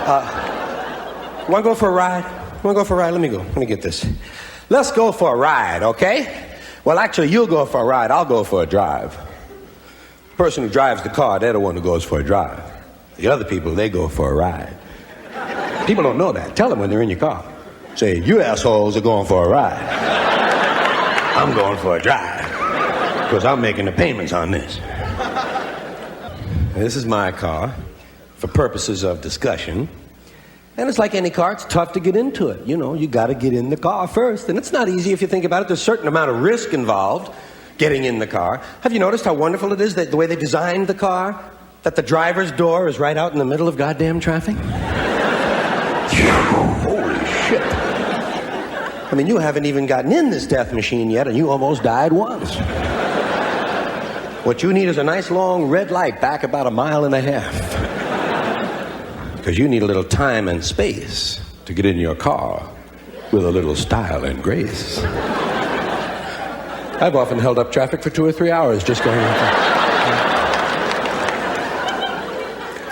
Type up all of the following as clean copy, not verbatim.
Want to go for a ride? Want to go for a ride? Let me go. Let me get this. Let's go for a ride, okay? Well, actually, you'll go for a ride. I'll go for a drive. The person who drives the car, they're the one who goes for a drive. The other people, they go for a ride. People don't know that. Tell them when they're in your car. Say, you assholes are going for a ride. I'm going for a drive. Because I'm making the payments on this. This is my car for purposes of discussion. And it's like any car, it's tough to get into it. You know, you got to get in the car first. And it's not easy if you think about it. There's a certain amount of risk involved getting in the car. Have you noticed how wonderful it is that the way they designed the car? That the driver's door is right out in the middle of goddamn traffic? Holy shit. I mean, you haven't even gotten in this death machine yet, and you almost died once. What you need is a nice long red light back about 1.5 miles. Because you need a little time and space to get in your car with a little style and grace. I've often held up traffic for 2 or 3 hours just going like that.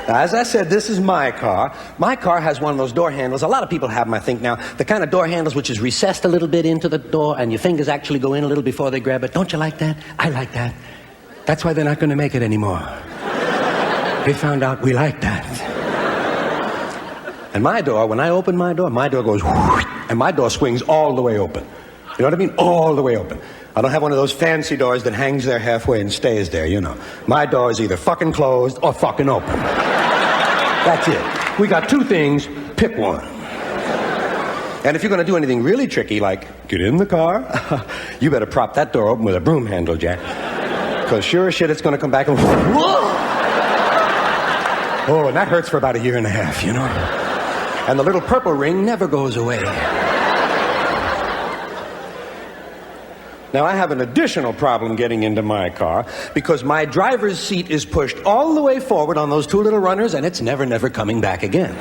Now, as I said, this is my car. My car has one of those door handles. A lot of people have them, I think, now. The kind of door handles which is recessed a little bit into the door and your fingers actually go in a little before they grab it. Don't you like that? I like that. That's why they're not going to make it anymore. They found out we like that. And my door, when I open my door goes whoosh, and my door swings all the way open. You know what I mean? All the way open. I don't have one of those fancy doors that hangs there halfway and stays there, you know. My door is either fucking closed or fucking open. That's it. We got 2 things, pick one. And if you're going to do anything really tricky, like get in the car, you better prop that door open with a broom handle, Jack. Because sure as shit, it's going to come back and whoa! Oh, and that hurts for about 1.5 years, you know. And the little purple ring never goes away. Now, I have an additional problem getting into my car because my driver's seat is pushed all the way forward on those 2 little runners, and it's never coming back again.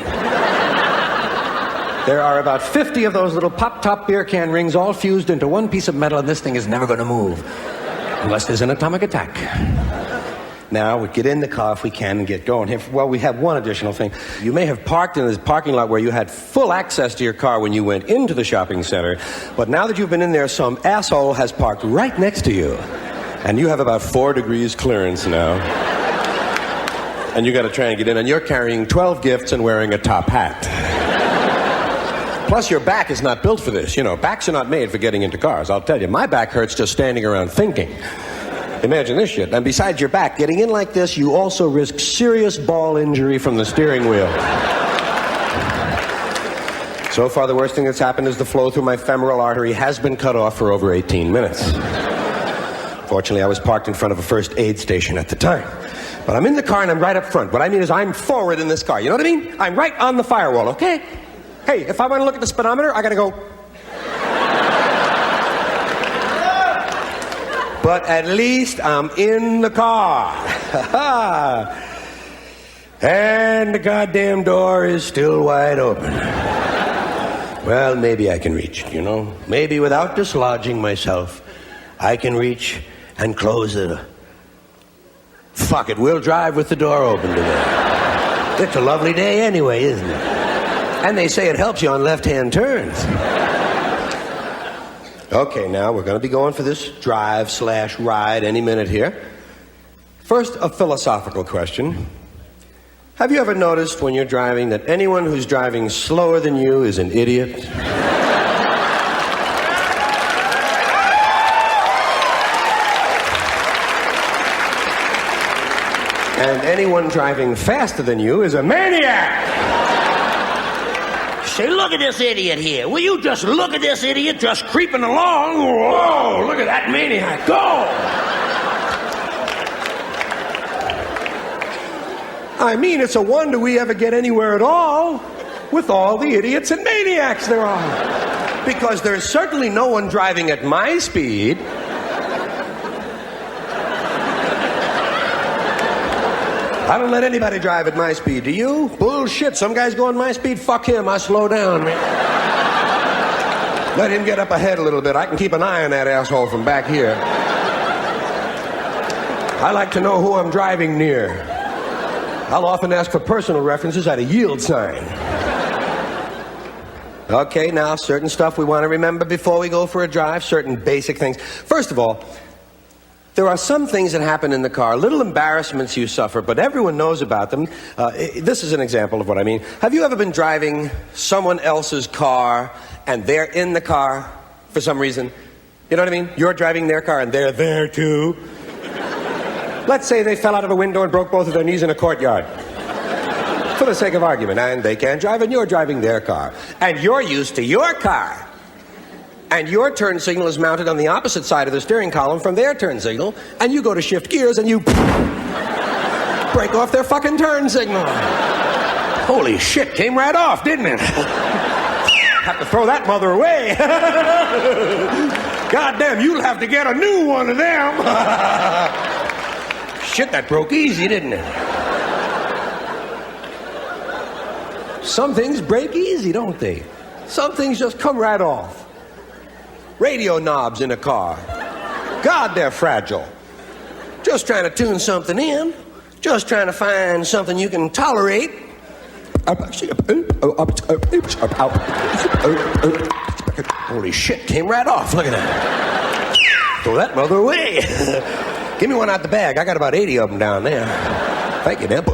There are about 50 of those little pop-top beer can rings all fused into one piece of metal, and this thing is never going to move unless there's an atomic attack. Now, we get in the car if we can and get going. Well, we have one additional thing. You may have parked in this parking lot where you had full access to your car when you went into the shopping center, but now that you've been in there, some asshole has parked right next to you. And you have about 4 degrees clearance now. And you got to try and get in, and you're carrying 12 gifts and wearing a top hat. Plus, your back is not built for this. You know, backs are not made for getting into cars. I'll tell you, my back hurts just standing around thinking. Imagine this shit. And besides your back, getting in like this, you also risk serious ball injury from the steering wheel. So far, the worst thing that's happened is the flow through my femoral artery has been cut off for over 18 minutes. Fortunately, I was parked in front of a first aid station at the time. But I'm in the car and I'm right up front. What I mean is I'm forward in this car. You know what I mean? I'm right on the firewall, okay? Hey, if I want to look at the speedometer, I got to go... But at least I'm in the car. And the goddamn door is still wide open. Well, maybe I can reach it, you know. Maybe without dislodging myself, I can reach and close it. Fuck it, we'll drive with the door open today. It's a lovely day anyway, isn't it? And they say it helps you on left-hand turns. Okay, now we're going to be going for this drive/ride any minute here. First, a philosophical question. Have you ever noticed when you're driving that anyone who's driving slower than you is an idiot? And anyone driving faster than you is a maniac! Say, look at this idiot here. Will you just look at this idiot just creeping along? Whoa, look at that maniac. Go! I mean, it's a wonder we ever get anywhere at all with all the idiots and maniacs there are. Because there's certainly no one driving at my speed. I don't let anybody drive at my speed. Do you? Bullshit. Some guy's going my speed. Fuck him. I slow down, man. Let him get up ahead a little bit. I can keep an eye on that asshole from back here. I like to know who I'm driving near. I'll often ask for personal references at a yield sign. Okay, now, certain stuff we want to remember before we go for a drive, certain basic things. First of all, there are some things that happen in the car, little embarrassments you suffer, but everyone knows about them. This is an example of what I mean. Have you ever been driving someone else's car and they're in the car for some reason? You know what I mean? You're driving their car and they're there too. Let's say they fell out of a window and broke both of their knees in a courtyard. For the sake of argument, and they can't drive and you're driving their car. And you're used to your car. And your turn signal is mounted on the opposite side of the steering column from their turn signal, and you go to shift gears and you break off their fucking turn signal. Holy shit, came right off, didn't it? Have to throw that mother away. Goddamn, you'll have to get a new one of them. Shit, that broke easy, didn't it? Some things break easy, don't they? Some things just come right off. Radio knobs in a car. God, they're fragile. Just trying to tune something in. Just trying to find something you can tolerate. Holy shit, came right off. Look at that. Throw that mother away. Give me one out the bag. I got about 80 of them down there. Thank you, Dan.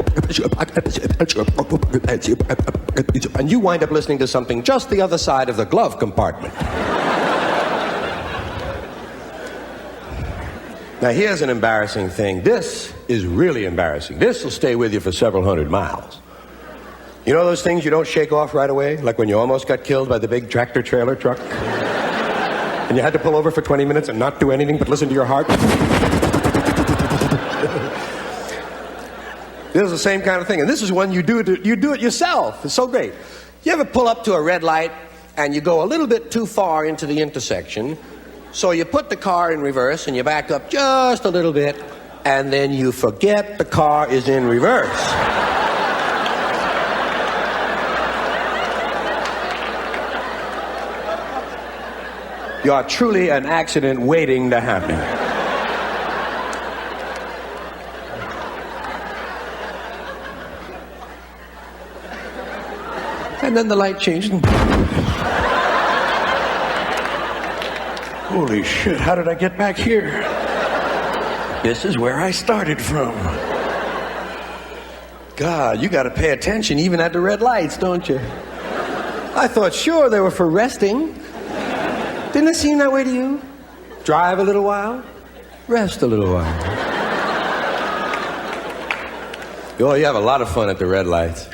And you wind up listening to something just the other side of the glove compartment. Now, here's an embarrassing thing. This is really embarrassing. This will stay with you for several hundred miles. You know those things you don't shake off right away? Like when you almost got killed by the big tractor-trailer truck? And you had to pull over for 20 minutes and not do anything but listen to your heart? This is the same kind of thing. And this is one you do it yourself. It's so great. You ever pull up to a red light and you go a little bit too far into the intersection? So you put the car in reverse and you back up just a little bit, and then you forget the car is in reverse. You are truly an accident waiting to happen. And then the light changed. Holy shit, how did I get back here? This is where I started from. God, you got to pay attention even at the red lights, don't you? I thought sure they were for resting. Didn't it seem that way to you? Drive a little while, rest a little while. Oh, you have a lot of fun at the red lights.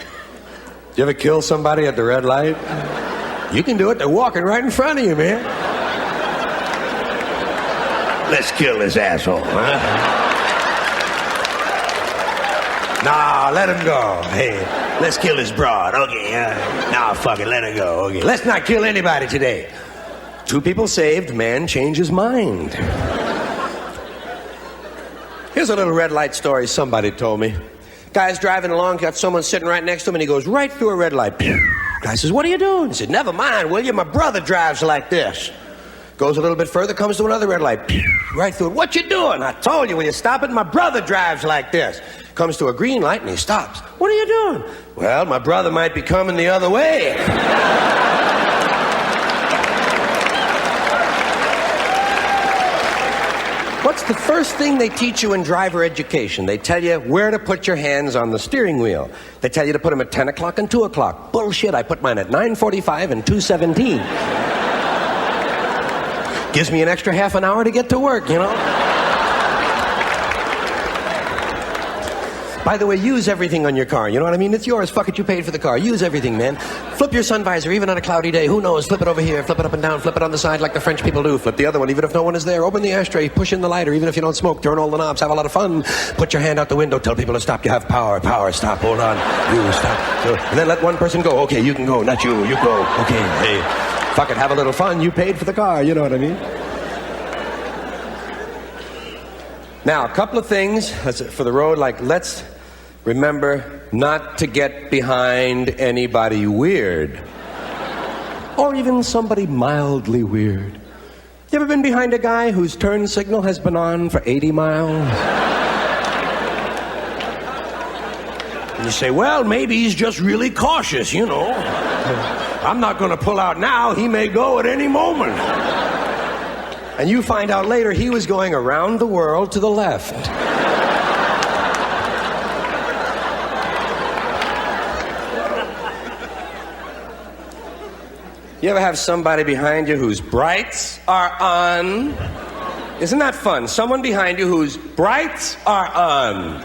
You ever kill somebody at the red light? You can do it. They're walking right in front of you, man. Let's kill this asshole, huh? Nah, let him go. Hey, let's kill this broad. Okay, nah, fuck it, let her go. Okay, let's not kill anybody today. 2 people saved, man changed his mind. Here's a little red light story somebody told me. Guy's driving along, got someone sitting right next to him, and he goes right through a red light. Guy says, "What are you doing?" He said, "Never mind, will you? My brother drives like this." Goes a little bit further, comes to another red light. Right through it. "What you doing?" "I told you, will you stop it? My brother drives like this." Comes to a green light and he stops. "What are you doing?" "Well, my brother might be coming the other way." What's the first thing they teach you in driver education? They tell you where to put your hands on the steering wheel. They tell you to put them at 10 o'clock and 2 o'clock. Bullshit, I put mine at 9:45 and 2:17. Gives me an extra half an hour to get to work, you know? By the way, use everything on your car. You know what I mean? It's yours. Fuck it, you paid for the car. Use everything, man. Flip your sun visor, even on a cloudy day. Who knows? Flip it over here. Flip it up and down. Flip it on the side like the French people do. Flip the other one, even if no one is there. Open the ashtray. Push in the lighter, even if you don't smoke. Turn all the knobs. Have a lot of fun. Put your hand out the window. Tell people to stop. You have power. Power. Stop. Hold on. You stop. And then let one person go. Okay, you can go. Not you. You go. Okay. Hey. Fuck it. Have a little fun. You paid for the car. You know what I mean? Now, a couple of things for the road, like let's remember not to get behind anybody weird. Or even somebody mildly weird. You ever been behind a guy whose turn signal has been on for 80 miles? And you say, well, maybe he's just really cautious, you know. I'm not going to pull out now. He may go at any moment. And you find out later he was going around the world to the left. You ever have somebody behind you whose brights are on? Isn't that fun? Someone behind you whose brights are on.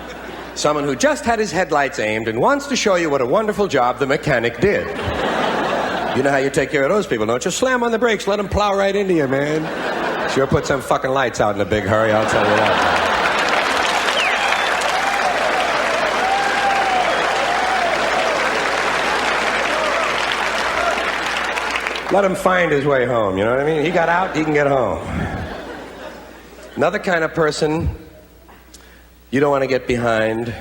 Someone who just had his headlights aimed and wants to show you what a wonderful job the mechanic did. You know how you take care of those people, don't you? Slam on the brakes, let them plow right into you, man. Sure put some fucking lights out in a big hurry, I'll tell you that. Let him find his way home, you know what I mean? He got out, he can get home. Another kind of person you don't want to get behind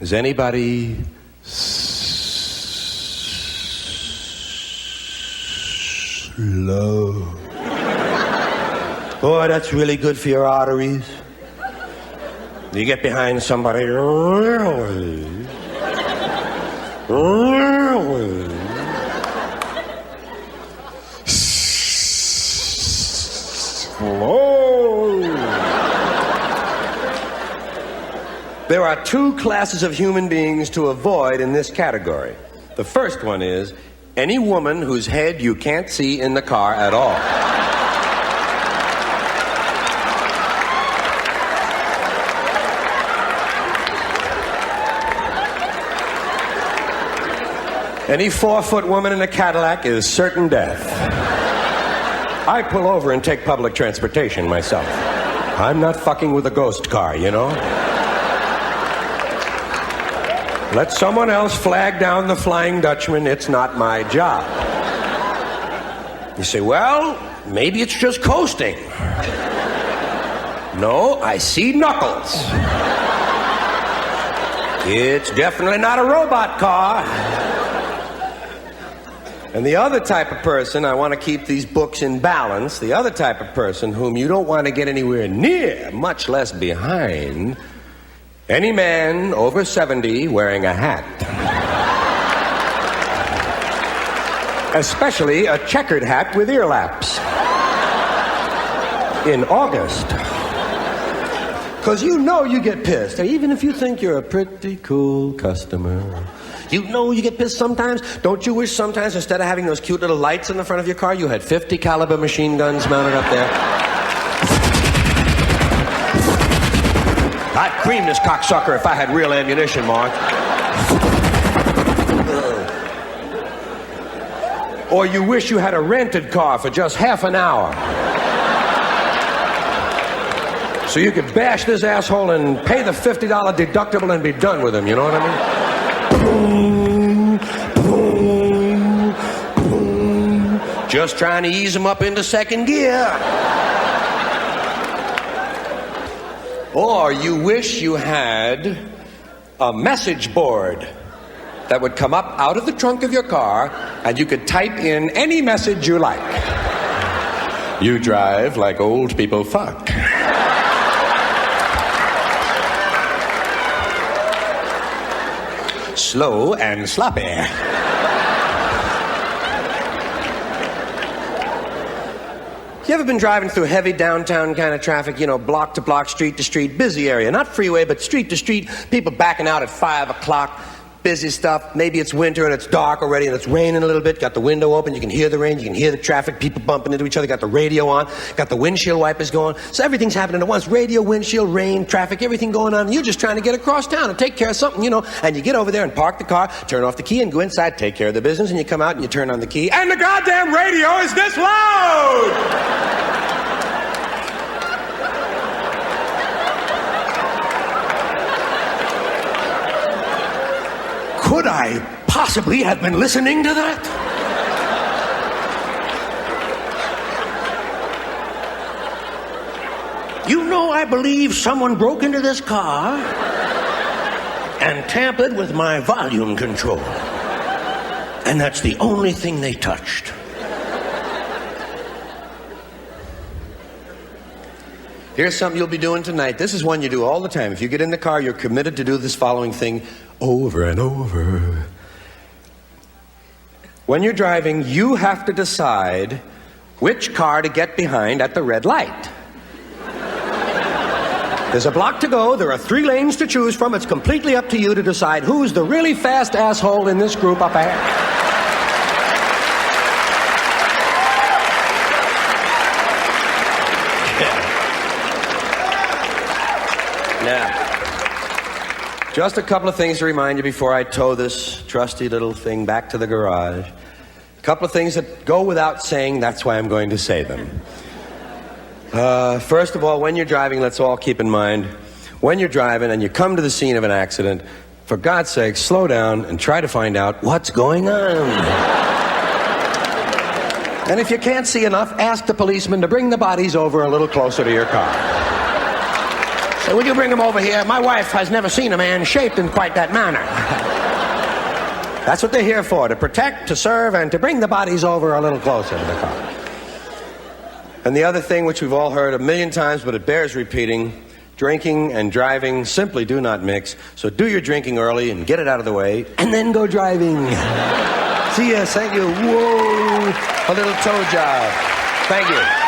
is anybody slow. Boy, that's really good for your arteries. You get behind somebody really slow. There are two classes of human beings to avoid in this category. The first one is any woman whose head you can't see in the car at all. Any 4-foot woman in a Cadillac is certain death. I pull over and take public transportation myself. I'm not fucking with a ghost car, you know? Let someone else flag down the Flying Dutchman. It's not my job. You say, well, maybe it's just coasting. No, I see knuckles. It's definitely not a robot car. And the other type of person, I want to keep these books in balance, the other type of person whom you don't want to get anywhere near, much less behind, any man over 70 wearing a hat. Especially a checkered hat with ear laps. In August. Because you know you get pissed, even if you think you're a pretty cool customer. You know you get pissed sometimes. Don't you wish sometimes instead of having those cute little lights in the front of your car, you had 50 caliber machine guns mounted up there? I'd cream this cocksucker if I had real ammunition, Mark. Or you wish you had a rented car for just half an hour. So you could bash this asshole and pay the $50 deductible and be done with him, you know what I mean? Boom, boom, boom. Just trying to ease him up into second gear. Or you wish you had a message board that would come up out of the trunk of your car and you could type in any message you like. You drive like old people fuck. Slow and sloppy. You ever been driving through heavy downtown kind of traffic, you know, block to block, street to street, busy area, not freeway, but street to street, people backing out at 5 o'clock, busy stuff. Maybe it's winter and it's dark already and it's raining a little bit, got the window open, you can hear the rain, you can hear the traffic, people bumping into each other, got the radio on, got the windshield wipers going. So everything's happening at once, radio, windshield, rain, traffic, everything going on, and you're just trying to get across town and take care of something, you know, and you get over there and park the car, turn off the key and go inside, take care of the business, and you come out and you turn on the key, and the goddamn radio is this loud! Could I possibly have been listening to that? You know, I believe someone broke into this car and tampered with my volume control. And that's the only thing they touched. Here's something you'll be doing tonight. This is one you do all the time. If you get in the car, you're committed to do this following thing over and over. When you're driving, you have to decide which car to get behind at the red light. There's a block to go. There are 3 lanes to choose from. It's completely up to you to decide who's the really fast asshole in this group up ahead. Now, just a couple of things to remind you before I tow this trusty little thing back to the garage. A couple of things that go without saying, that's why I'm going to say them. First of all, when you're driving, let's all keep in mind, when you're driving and you come to the scene of an accident, for God's sake, slow down and try to find out what's going on. And if you can't see enough, ask the policeman to bring the bodies over a little closer to your car. Say, will you bring them over here? My wife has never seen a man shaped in quite that manner. That's what they're here for, to protect, to serve, and to bring the bodies over a little closer to the car. And the other thing, which we've all heard a million times, but it bears repeating, drinking and driving simply do not mix. So do your drinking early and get it out of the way, and then go driving. See ya, thank you. Whoa, a little toe job. Thank you.